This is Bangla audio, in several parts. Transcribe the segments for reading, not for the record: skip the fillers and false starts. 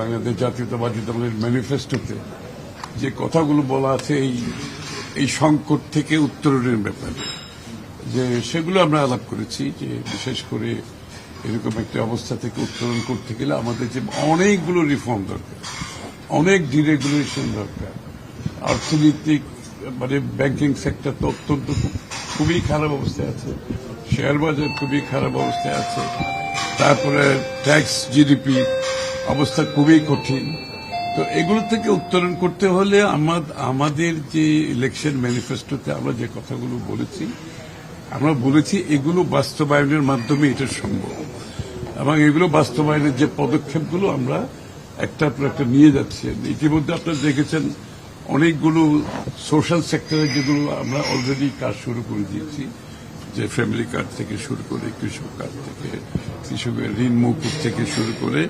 বাংলাদেশ জাতীয়তাবাদী দলের ম্যানিফেস্টোতে যে কথাগুলো বলা আছে এই সংকট থেকে উত্তরণের ব্যাপারে, যে সেগুলো আমরা আলাপ করেছি, যে বিশেষ করে এরকম একটা অবস্থা থেকে উত্তরণ করতে গেলে আমাদের যে অনেকগুলো রিফর্ম দরকার, অনেক ডিরেগুলেশন দরকার। অর্থনৈতিক মানে ব্যাংকিং সেক্টর তো অত্যন্ত খুবই খারাপ অবস্থায় আছে, শেয়ার বাজার খুবই খারাপ অবস্থায় আছে, তারপরে ট্যাক্স জিডিপি অবস্থা খুবই কঠিন। তো এগুলো থেকে উত্তরণ করতে হলে আমাদের যে ইলেকশন ম্যানিফেস্টোতে আমরা যে কথাগুলো বলেছি, আমরা বলেছি এগুলো বাস্তবায়নের মাধ্যমে এটা সম্ভব, এবং এগুলো বাস্তবায়নের যে পদক্ষেপগুলো আমরা একটার পর একটা নিয়ে যাচ্ছি। ইতিমধ্যে আপনারা দেখেছেন অনেকগুলো সোশ্যাল সেক্টরে যেগুলো আমরা অলরেডি কাজ শুরু করে দিয়েছি, যে ফ্যামিলি কার্ড থেকে শুরু করে কৃষক কার্ড থেকে কৃষকের ঋণ মৌকুফ থেকে শুরু করে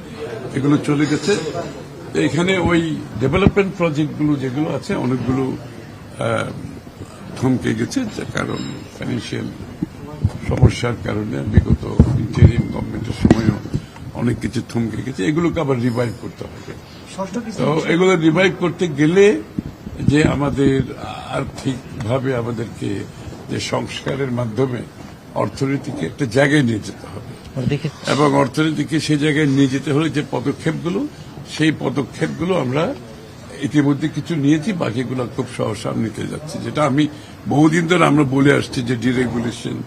এগুলো চলে গেছে। এখানে ওই ডেভেলপমেন্ট প্রজেক্টগুলো যেগুলো আছে অনেকগুলো থমকে গেছে, কারণ ফাইন্যান্সিয়াল সমস্যার কারণে বিগত ইন্টারিম গভর্নমেন্টের সময়ও অনেক কিছু থমকে গেছে। এগুলোকে আবার রিভাইভ করতে হবে। তো এগুলো রিভাইভ করতে গেলে যে আমাদের আর্থিকভাবে আমাদেরকে যে সংস্কারের মাধ্যমে অর্থনীতিকে একটা জায়গায় নিয়ে যেতে হবে, এবং অর্থনীতিকে সেই জায়গায় নিয়ে যেতে হলে যে পদক্ষেপগুলো, সেই পদক্ষেপগুলো আমরা ইতিমধ্যে কিছু নিয়েছি, বাকিগুলো খুব সহসা নিতে যাচ্ছি। যেটা আমি বহুদিন ধরে আমরা বলে আসছি যে deregulation,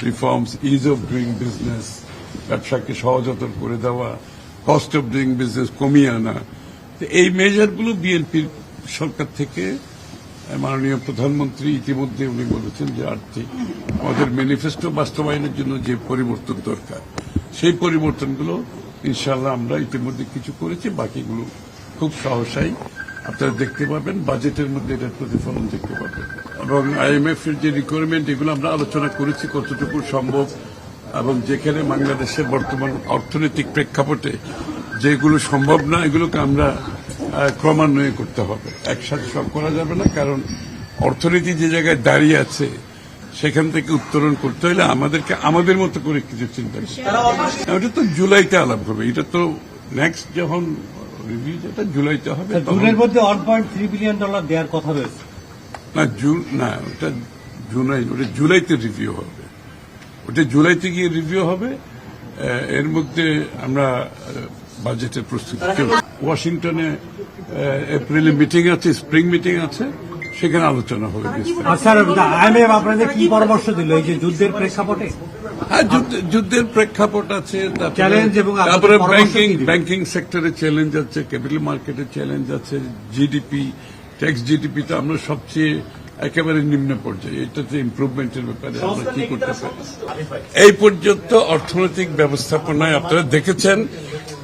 reforms, is of doing business, ব্যবসাকে সহজতর করে দেওয়া, কস্ট অফ ডুইং বিজনেস কমিয়ে আনা। এই মেজারগুলো বিএনপির সরকার থেকে মাননীয় প্রধানমন্ত্রী ইতিমধ্যে উনি বলেছেন যে আর্থিক আমাদের ম্যানিফেস্টো বাস্তবায়নের জন্য যে পরিবর্তন দরকার, সেই পরিবর্তনগুলো ইনশাআল্লাহ আমরা ইতিমধ্যে কিছু করেছি, বাকিগুলো খুব সহসাই আপনারা দেখতে পাবেন, বাজেটের মধ্যে এটার প্রতিফলন দেখতে পাবেন। এবং আইএমএফ এর যে রিকোয়ারমেন্ট এগুলো আমরা আলোচনা করেছি কতটুকু সম্ভব, এবং যেখানে বাংলাদেশের বর্তমান অর্থনৈতিক প্রেক্ষাপটে যেগুলো সম্ভব না এগুলোকে আমরা ক্রমান্বয়ে করতে হবে, একসাথে সব করা যাবে না। কারণ অর্থনীতি যে জায়গায় দাঁড়িয়ে আছে সেখান থেকে উত্তরণ করতে হলে আমাদেরকে আমাদের মতো করে কিছু চিন্তা করতে হবে। ওটা তো জুলাইতে আলাপ হবে, এটা তো নেক্সট যখন রিভিউ যেটা জুলাইতে হবে। জুনের মধ্যে $1.3 বিলিয়ন দেওয়ার কথা রয়েছে। না ওটা জুলাইতে রিভিউ হবে, ওটা জুলাইতে গিয়ে রিভিউ হবে। এর মধ্যে আমরা বাজেটের প্রস্তুতি, ওয়াশিংটনে এপ্রিলে মিটিং আছে, স্প্রিং মিটিং আছে, সেখানে আলোচনা হবে। স্যার, আইএমএফ আপনাদের কি পরামর্শ দিল এই যে যুদ্ধের প্রেক্ষাপটে? হ্যাঁ, যুদ্ধের প্রেক্ষাপট আছে, তারপরে ব্যাংকিং সেক্টরে চ্যালেঞ্জ আছে, ক্যাপিটাল মার্কেটে চ্যালেঞ্জ আছে, জিডিপি, ট্যাক্স জিডিপি তো আমরা সবচেয়ে একেবারে নিম্ন পর্যায়ে, এটাতে ইমপ্রুভমেন্টের ব্যাপারে আমরা কি করতে পারি। এই পর্যন্ত অর্থনৈতিক ব্যবস্থাপনায় আপনারা দেখেছেন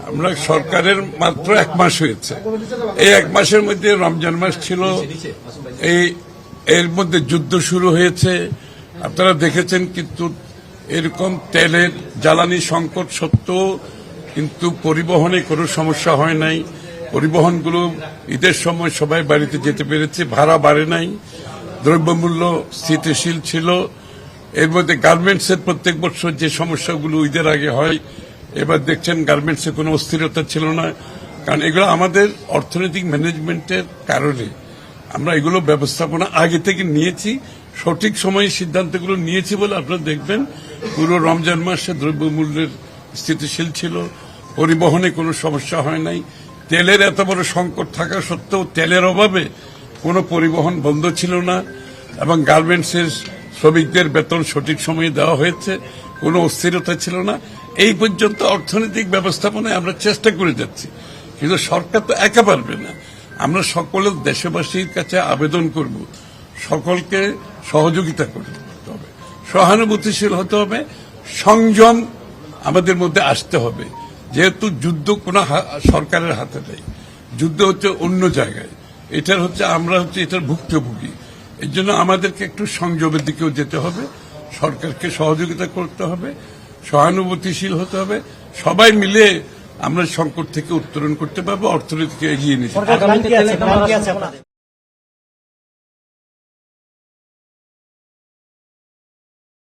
আমরা সরকারের মাত্র 1 মাস হয়েছে, এই 1 মাসের মধ্যে রমজান মাস ছিল, এর মধ্যে যুদ্ধ শুরু হয়েছে, আপনারা দেখেছেন। কিন্তু এরকম তেলের জ্বালানি সংকট সত্ত্বেও কিন্তু পরিবহনে কোনো সমস্যা হয় নাই, পরিবহনগুলো ঈদের সময় সবাই বাড়িতে যেতে পেরেছে, ভাড়া বাড়ে নাই, দ্রব্যমূল্য স্থিতিশীল ছিল। এর মধ্যে গার্মেন্টসের প্রত্যেক বছর যে সমস্যাগুলো ঈদের আগে হয়, এবার দেখছেন গার্মেন্টসে কোনো অস্থিরতা ছিল না, কারণ এগুলো আমাদের অর্থনৈতিক ম্যানেজমেন্টের কারণে আমরা এগুলো ব্যবস্থাপনা আগে থেকে নিয়েছি, সঠিক সময়ে সিদ্ধান্তগুলো নিয়েছি বলে আপনারা দেখবেন পুরো রমজান মাসে দ্রব্যমূল্যের স্থিতিশীল ছিল, পরিবহনে কোনো সমস্যা হয় নাই। তেলের এত বড় সংকট থাকা সত্ত্বেও তেলের অভাবে কোনো পরিবহন বন্ধ ছিল না, এবং গার্মেন্টসের শ্রমিকদের বেতন সঠিক সময়ে দেওয়া হয়েছে, কোনো অস্থিরতা ছিল না। এই পর্যন্ত অর্থনৈতিক ব্যবস্থাপনায় আমরা চেষ্টা করে যাচ্ছি, কিন্তু সরকার তো একা পারবে না। আমরা সকলের দেশবাসীর কাছে আবেদন করব, সকলকে সহযোগিতা করতে হবে, সহানুভূতিশীল হতে হবে, সংযম আমাদের মধ্যে আসতে হবে। যেহেতু যুদ্ধ কোন সরকারের হাতে নেই, যুদ্ধ হচ্ছে অন্য জায়গায়, আমরা হচ্ছে এটার ভুক্তভোগী। এর জন্য আমাদেরকে একটু সংযমের দিকেও যেতে হবে, সরকারকে সহযোগিতা করতে হবে, সহানুভূতিশীল হতে হবে, সবাই মিলে আমরা সংকট থেকে উত্তরণ করতে পারবো, অর্থনীতিকে এগিয়ে নিতে পারবো।